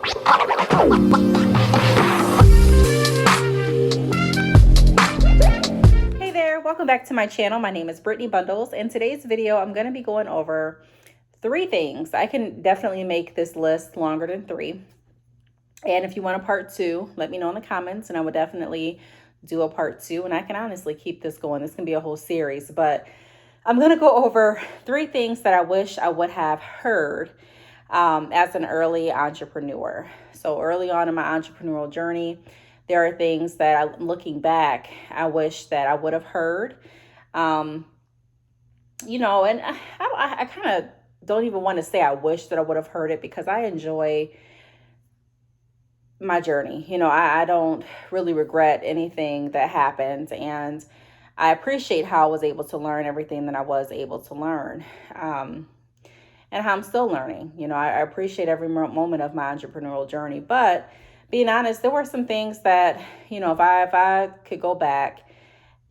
Hey there, welcome back to my channel. My name is Brittney Bundles. In today's video, I'm going to be going over 3 things. I can definitely make this list longer than 3. And if you want a part 2, let me know in the comments and I would definitely do a part 2. And I can honestly keep this going. This can be a whole series, but I'm going to go over 3 things that I wish I would have heard as an early entrepreneur. So early on in my entrepreneurial journey, there are things that looking back, I wish that I would have heard. And I kind of don't even want to say I wish that I would have heard it because I enjoy my journey. I don't really regret anything that happened, and I appreciate how I was able to learn everything that I was able to learn, and how I'm still learning. I appreciate every moment of my entrepreneurial journey, but being honest, there were some things that, if I could go back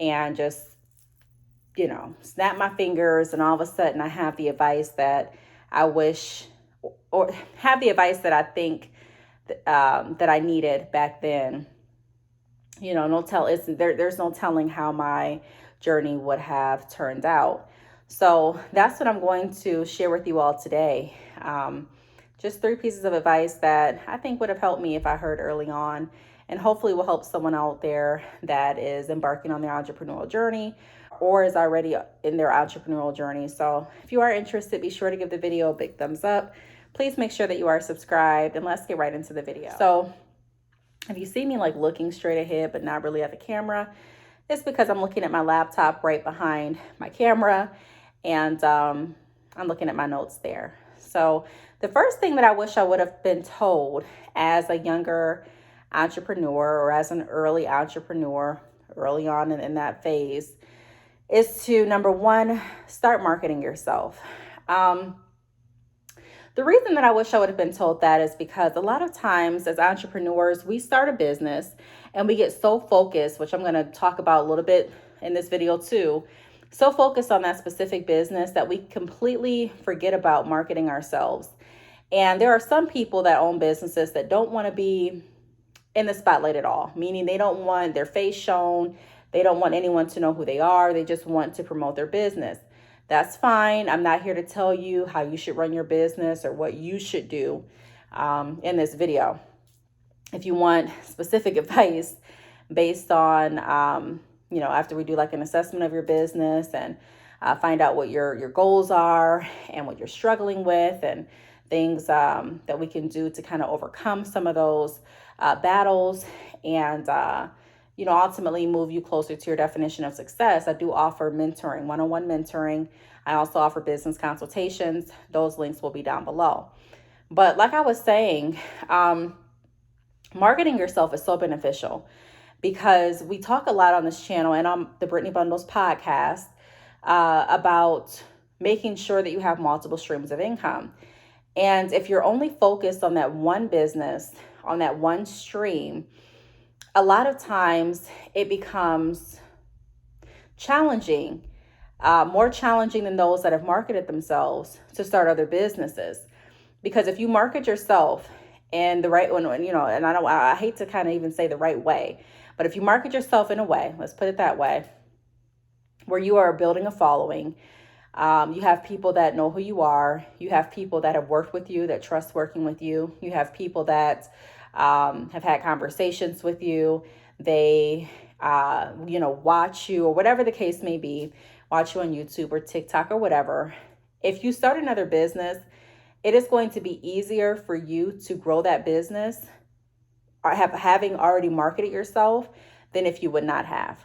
and just, snap my fingers and all of a sudden I have the advice that I wish, or have the advice that I think that I needed back then, there's no telling how my journey would have turned out. So that's what I'm going to share with you all today. Just 3 pieces of advice that I think would have helped me if I heard early on, and hopefully will help someone out there that is embarking on their entrepreneurial journey or is already in their entrepreneurial journey. So if you are interested, be sure to give the video a big thumbs up. Please make sure that you are subscribed, and let's get right into the video. So if you see me like looking straight ahead but not really at the camera, it's because I'm looking at my laptop right behind my camera, and I'm looking at my notes there. So the first thing that I wish I would have been told as a younger entrepreneur or as an early entrepreneur, early on in that phase, is to, number 1, start marketing yourself. The reason that I wish I would have been told that is because a lot of times as entrepreneurs, we start a business and we get so focused, which I'm going to talk about a little bit in this video too, so focused on that specific business that we completely forget about marketing ourselves. And there are some people that own businesses that don't want to be in the spotlight at all, meaning they don't want their face shown. They don't want anyone to know who they are. They just want to promote their business. That's fine. I'm not here to tell you how you should run your business or what you should do in this video. If you want specific advice based on, after we do like an assessment of your business and find out what your goals are and what you're struggling with and things that we can do to kind of overcome some of those battles and, ultimately move you closer to your definition of success. I do offer mentoring, one-on-one mentoring. I also offer business consultations. Those links will be down below. But like I was saying, marketing yourself is so beneficial because we talk a lot on this channel and on the Brittney Bundles podcast about making sure that you have multiple streams of income. And if you're only focused on that one business, on that one stream, a lot of times it becomes challenging, more challenging than those that have marketed themselves to start other businesses. Because if you market yourself in the right one, and I hate to kind of even say the right way, but if you market yourself in a way, let's put it that way, where you are building a following, you have people that know who you are. You have people that have worked with you, that trust working with you. You have people that have had conversations with you. They, watch you or whatever the case may be, watch you on YouTube or TikTok or whatever. If you start another business, it is going to be easier for you to grow that business or having already marketed yourself than if you would not have.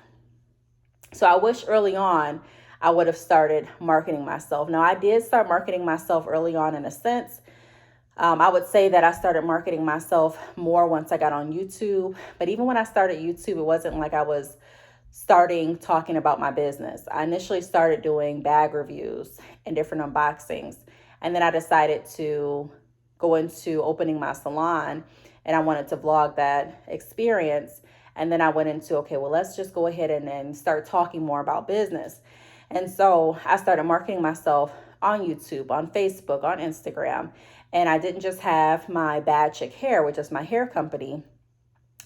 So I wish early on I would have started marketing myself. Now, I did start marketing myself early on in a sense. I would say that I started marketing myself more once I got on YouTube. But even when I started YouTube, it wasn't like I was starting talking about my business. I initially started doing bag reviews and different unboxings. And then I decided to go into opening my salon, and I wanted to vlog that experience. And then I went into, okay, well, let's just go ahead and start talking more about business. And so I started marketing myself on YouTube, on Facebook, on Instagram. And I didn't just have my Bad Chick Hair, which is my hair company.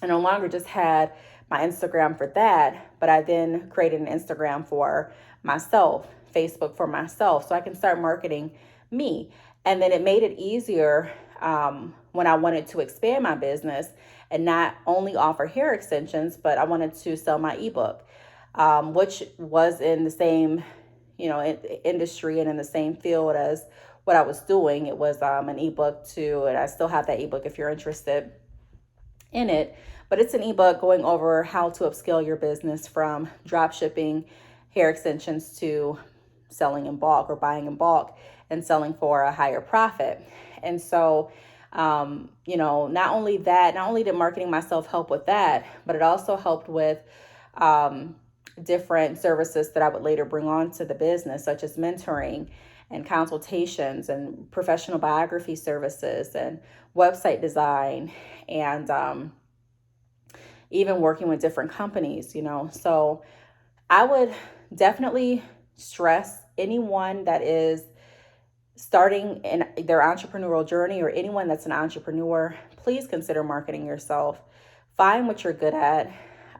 I no longer just had my Instagram for that, but I then created an Instagram for myself, Facebook for myself, so I can start marketing me. And then it made it easier when I wanted to expand my business and not only offer hair extensions, but I wanted to sell my ebook, which was in the same, industry and in the same field as what I was doing. It was an ebook too, and I still have that ebook if you're interested in it. But it's an ebook going over how to upscale your business from drop shipping hair extensions to selling in bulk or buying in bulk and selling for a higher profit. And so, not only did marketing myself help with that, but it also helped with different services that I would later bring on to the business, such as mentoring and consultations and professional biography services and website design and even working with different companies, So I would definitely stress anyone that is starting in their entrepreneurial journey or anyone that's an entrepreneur, please consider marketing yourself. Find what you're good at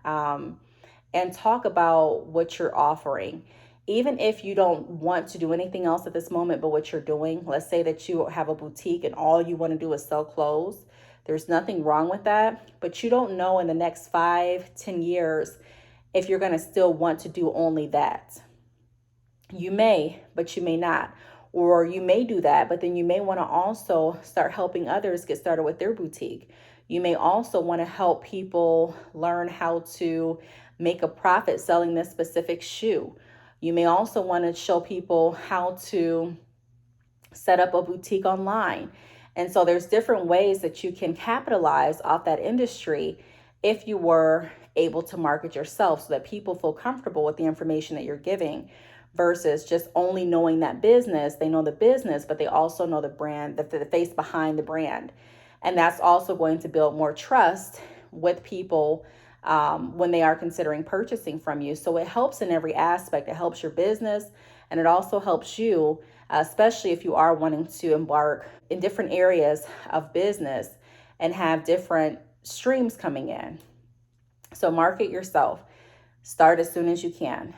and talk about what you're offering. Even if you don't want to do anything else at this moment but what you're doing, let's say that you have a boutique and all you want to do is sell clothes. There's nothing wrong with that, but you don't know in the next 5-10 years if you're going to still want to do only that. You may, but you may not. Or you may do that, but then you may want to also start helping others get started with their boutique. You may also want to help people learn how to make a profit selling this specific shoe. You may also want to show people how to set up a boutique online. And so there's different ways that you can capitalize off that industry if you were able to market yourself so that people feel comfortable with the information that you're giving versus just only knowing that business. They know the business, but they also know the brand, the face behind the brand. And that's also going to build more trust with people when they are considering purchasing from you. So it helps in every aspect. It helps your business and it also helps you, especially if you are wanting to embark in different areas of business and have different streams coming in. So market yourself. Start as soon as you can.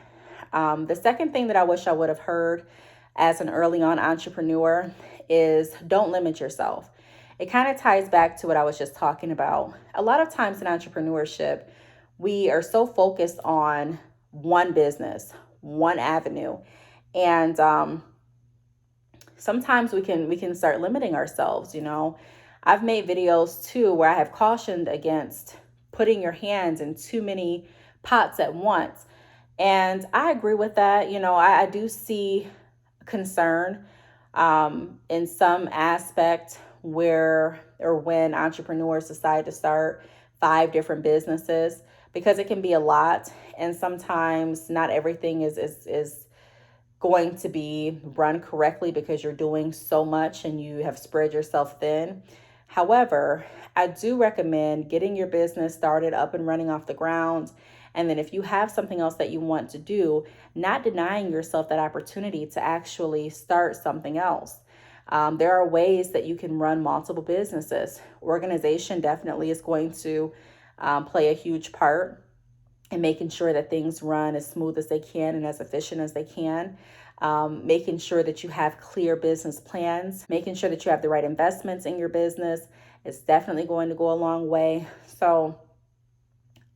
The second thing that I wish I would have heard as an early on entrepreneur is don't limit yourself. It kind of ties back to what I was just talking about. A lot of times in entrepreneurship, we are so focused on one business, one avenue. And sometimes we can start limiting ourselves. I've made videos too where I have cautioned against putting your hands in too many pots at once. And I agree with that. I do see concern in some aspect where or when entrepreneurs decide to start 5 different businesses, because it can be a lot. And sometimes not everything is going to be run correctly because you're doing so much and you have spread yourself thin. However, I do recommend getting your business started up and running off the ground. And then if you have something else that you want to do, not denying yourself that opportunity to actually start something else. There are ways that you can run multiple businesses. Organization definitely is going to play a huge part in making sure that things run as smooth as they can and as efficient as they can. Making sure that you have clear business plans, making sure that you have the right investments in your business is definitely going to go a long way. So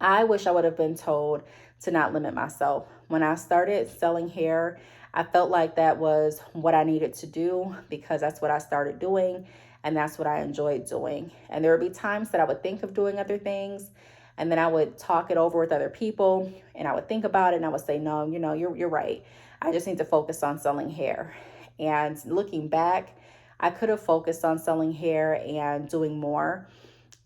I wish I would have been told to not limit myself. When I started selling hair, I felt like that was what I needed to do because that's what I started doing and that's what I enjoyed doing. And there would be times that I would think of doing other things and then I would talk it over with other people and I would think about it and I would say, no, you're right. I just need to focus on selling hair. And looking back, I could have focused on selling hair and doing more.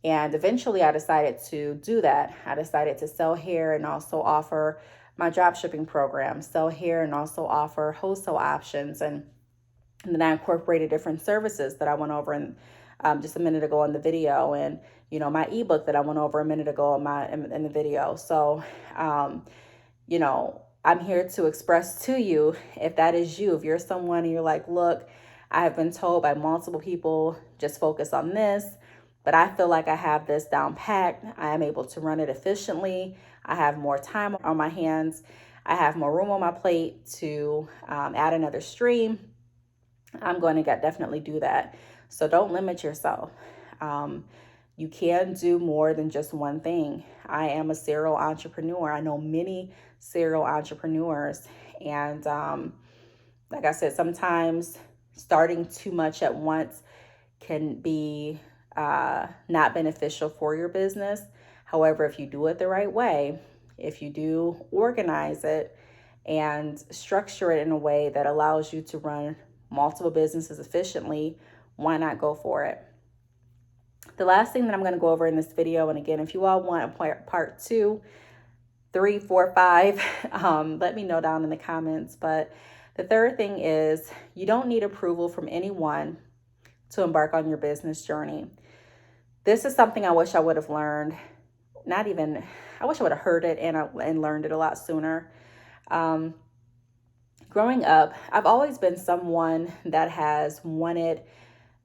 And eventually I decided to do that. I decided to sell hair and also offer my drop shipping program, sell hair and also offer wholesale options. And then I incorporated different services that I went over in just a minute ago in the video, and my ebook that I went over a minute ago in the video. So I'm here to express to you, if that is you, if you're someone and you're like, look, I have been told by multiple people, just focus on this. But I feel like I have this down packed. I am able to run it efficiently. I have more time on my hands. I have more room on my plate to add another stream. I'm going to definitely do that. So don't limit yourself. You can do more than just one thing. I am a serial entrepreneur. I know many serial entrepreneurs. And like I said, sometimes starting too much at once can be not beneficial for your business. However, if you do it the right way, if you do organize it and structure it in a way that allows you to run multiple businesses efficiently, why not go for it? The last thing that I'm going to go over in this video, and again, if you all want a part 2, 3, 4, 5, let me know down in the comments. But the third thing is you don't need approval from anyone to embark on your business journey. This is something I wish I would have learned. I wish I would have heard it and learned it a lot sooner. Growing up, I've always been someone that has wanted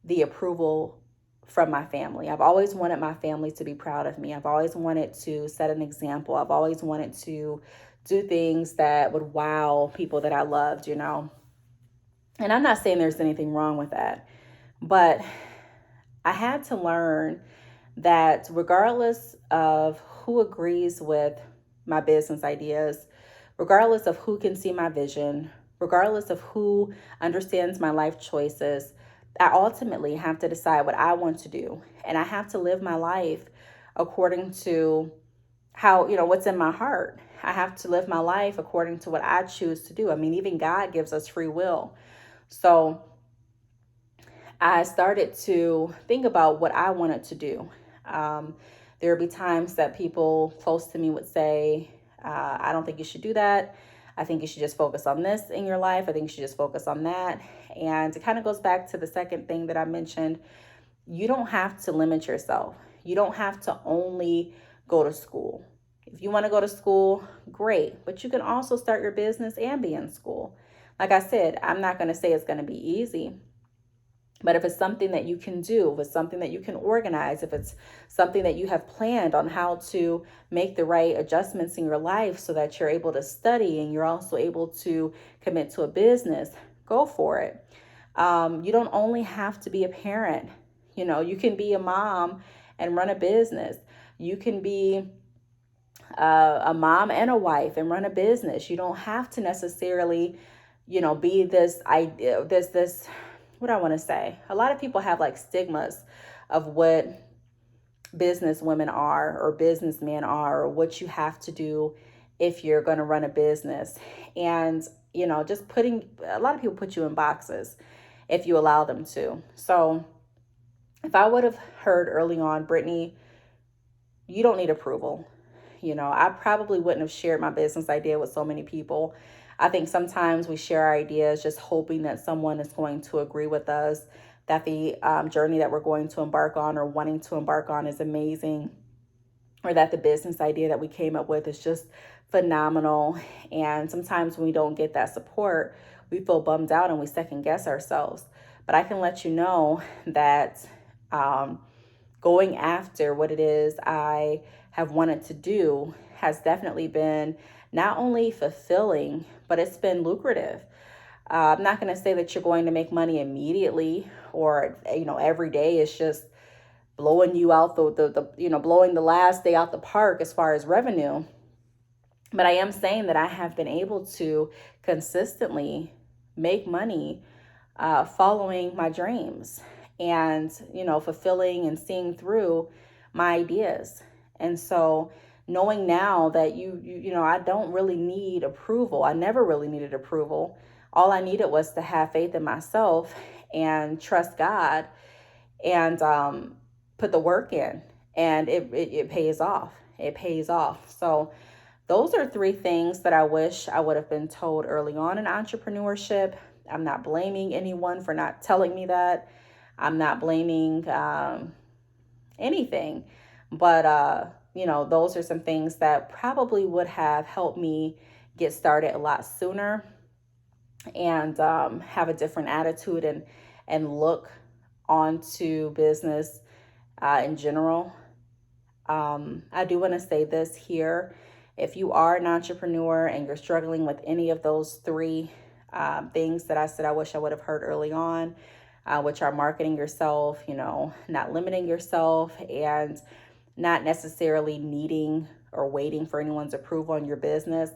the approval from my family. I've always wanted my family to be proud of me. I've always wanted to set an example. I've always wanted to do things that would wow people that I loved, And I'm not saying there's anything wrong with that, but I had to learn that regardless of who agrees with my business ideas, regardless of who can see my vision, regardless of who understands my life choices, I ultimately have to decide what I want to do. And I have to live my life according to how, what's in my heart. I have to live my life according to what I choose to do. I mean, even God gives us free will. So I started to think about what I wanted to do. There would be times that people close to me would say, I don't think you should do that. I think you should just focus on this in your life. I think you should just focus on that. And it kind of goes back to the second thing that I mentioned. You don't have to limit yourself. You don't have to only go to school. If you want to go to school, great. But you can also start your business and be in school. Like I said, I'm not going to say it's going to be easy. But if it's something that you can do, if it's something that you can organize, if it's something that you have planned on how to make the right adjustments in your life so that you're able to study and you're also able to commit to a business, go for it. You don't only have to be a parent. You can be a mom and run a business. You can be a mom and a wife and run a business. You don't have to necessarily, be this idea, this what I want to say. A lot of people have like stigmas of what business women are or businessmen are, or what you have to do if you're going to run a business. And, just a lot of people put you in boxes if you allow them to. So if I would have heard early on, Brittney, you don't need approval. I probably wouldn't have shared my business idea with so many people. I think sometimes we share our ideas just hoping that someone is going to agree with us, that the journey that we're going to embark on or wanting to embark on is amazing, or that the business idea that we came up with is just phenomenal. And sometimes when we don't get that support, we feel bummed out and we second guess ourselves. But I can let you know that going after what it is I have wanted to do has definitely been not only fulfilling, but it's been lucrative. I'm not going to say that you're going to make money immediately or, every day is just blowing you out blowing the last day out the park as far as revenue. But I am saying that I have been able to consistently make money following my dreams and, fulfilling and seeing through my ideas. And so knowing now that I don't really need approval. I never really needed approval. All I needed was to have faith in myself and trust God and put the work in, and it pays off. It pays off. So those are 3 things that I wish I would have been told early on in entrepreneurship. I'm not blaming anyone for not telling me that. I'm not blaming anything, but those are some things that probably would have helped me get started a lot sooner and have a different attitude and look onto business in general. I do want to say this here. If you are an entrepreneur and you're struggling with any of those three things that I said I wish I would have heard early on, which are marketing yourself, not limiting yourself, and not necessarily needing or waiting for anyone's approval on your business,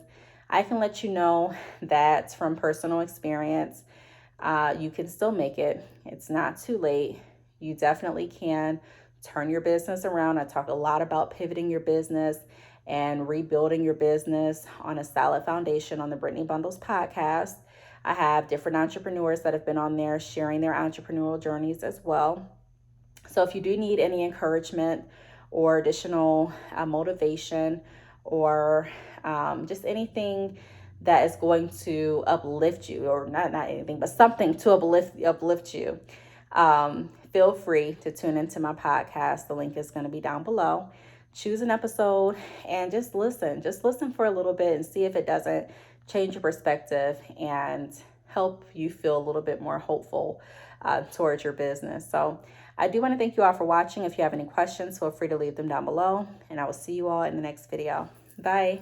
I can let you know that from personal experience, you can still make it. It's not too late. You definitely can turn your business around. I talk a lot about pivoting your business and rebuilding your business on a solid foundation on the Brittney Bundles podcast. I have different entrepreneurs that have been on there sharing their entrepreneurial journeys as well. So if you do need any encouragement or additional motivation or just anything that is going to uplift you, or not anything, but something to uplift you, feel free to tune into my podcast. The link is going to be down below. Choose an episode and just listen for a little bit and see if it doesn't change your perspective and help you feel a little bit more hopeful towards your business. So I do want to thank you all for watching. If you have any questions, feel free to leave them down below, and I will see you all in the next video. Bye.